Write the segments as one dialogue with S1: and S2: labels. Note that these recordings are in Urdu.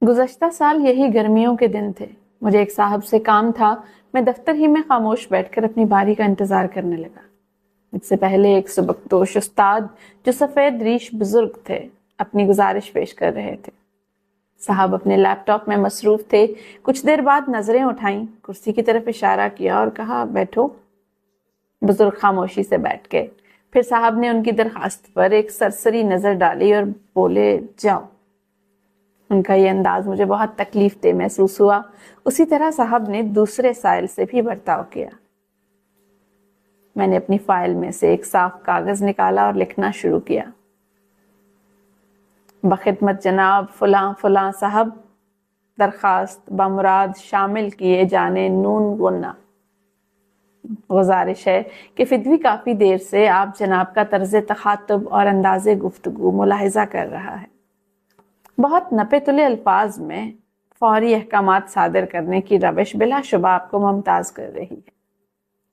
S1: گزشتہ سال یہی گرمیوں کے دن تھے. مجھے ایک صاحب سے کام تھا. میں دفتر ہی میں خاموش بیٹھ کر اپنی باری کا انتظار کرنے لگا. مجھ سے پہلے ایک سبکدوش استاد جو سفید ریش بزرگ تھے اپنی گزارش پیش کر رہے تھے. صاحب اپنے لیپ ٹاپ میں مصروف تھے. کچھ دیر بعد نظریں اٹھائیں, کرسی کی طرف اشارہ کیا اور کہا, بیٹھو. بزرگ خاموشی سے بیٹھ گئے. پھر صاحب نے ان کی درخواست پر ایک سرسری نظر ڈالی اور بولے, جاؤ. ان کا یہ انداز مجھے بہت تکلیف دہ محسوس ہوا. اسی طرح صاحب نے دوسرے سائل سے بھی برتاؤ کیا. میں نے اپنی فائل میں سے ایک صاف کاغذ نکالا اور لکھنا شروع کیا. بخدمت جناب فلاں فلاں صاحب, درخواست بمراد شامل کیے جانے نون غنہ. گزارش ہے کہ فدوی کافی دیر سے آپ جناب کا طرز تخاطب اور انداز گفتگو ملاحظہ کر رہا ہے. بہت نپے تلے الفاظ میں فوری احکامات صادر کرنے کی روش بلا شبہ آپ کو ممتاز کر رہی ہے.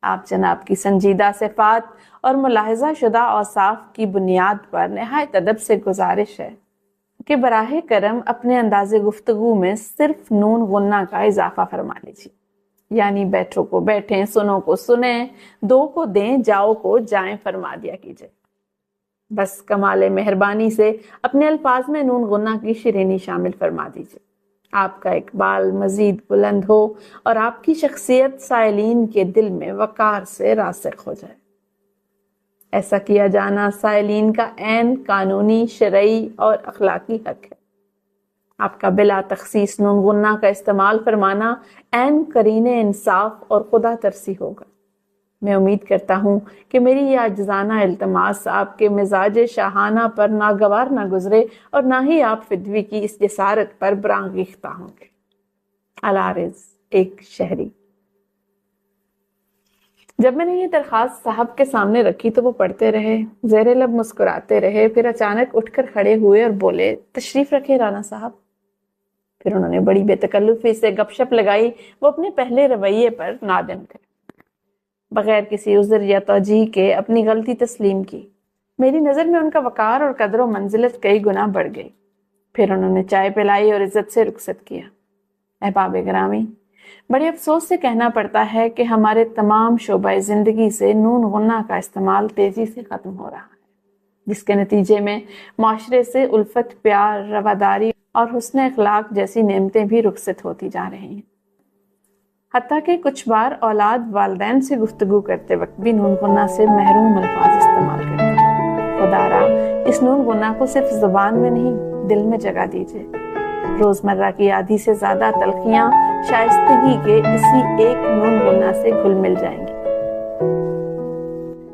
S1: آپ جناب کی سنجیدہ صفات اور ملاحظہ شدہ اوصاف کی بنیاد پر نہایت ادب سے گزارش ہے کہ براہ کرم اپنے انداز گفتگو میں صرف نون غنہ کا اضافہ فرما لیجیے. یعنی بیٹھو کو بیٹھیں, سنو کو سنیں, دو کو دیں, جاؤ کو جائیں فرما دیا کیجیے. بس کمال مہربانی سے اپنے الفاظ میں نون غنہ کی شیرینی شامل فرما دیجیے. آپ کا اقبال مزید بلند ہو اور آپ کی شخصیت سائلین کے دل میں وقار سے راسخ ہو جائے. ایسا کیا جانا سائلین کا عین قانونی, شرعی اور اخلاقی حق ہے. آپ کا بلا تخصیص نون غنہ کا استعمال فرمانا عین قرین انصاف اور خدا ترسی ہوگا. میں امید کرتا ہوں کہ میری یہ عاجزانہ التماس آپ کے مزاج شاہانہ پر ناگوار نہ گزرے اور نہ ہی آپ فدوی کی اس جسارت پر برانگیختہ ہوں گے. العارض, ایک شہری. جب میں نے یہ درخواست صاحب کے سامنے رکھی تو وہ پڑھتے رہے, زیر لب مسکراتے رہے. پھر اچانک اٹھ کر کھڑے ہوئے اور بولے, تشریف رکھے رانا صاحب. پھر انہوں نے بڑی بے تکلفی سے گپ شپ لگائی. وہ اپنے پہلے رویے پر نادم تھے. بغیر کسی عذر یا توجیہ کے اپنی غلطی تسلیم کی. میری نظر میں ان کا وقار اور قدر و منزلت کئی گنا بڑھ گئی. پھر انہوں نے چائے پلائی اور عزت سے رخصت کیا. احباب گرامی, بڑے افسوس سے کہنا پڑتا ہے کہ ہمارے تمام شعبۂ زندگی سے نون غنہ کا استعمال تیزی سے ختم ہو رہا ہے, جس کے نتیجے میں معاشرے سے الفت, پیار, رواداری اور حسن اخلاق جیسی نعمتیں بھی رخصت ہوتی جا رہی ہیں. حتیٰ کہ کچھ بار اولاد والدین سے گفتگو کرتے وقت بھی نون غنہ سے محروم الفاظ استعمال کرتے ہیں. خدا را اس نون غنہ کو صرف زبان میں نہیں دل میں جگہ دیجیے. روزمرہ کی آدھی سے زیادہ تلخیاں شائستگی کے اسی ایک نون غنہ سے گھل مل جائیں گی.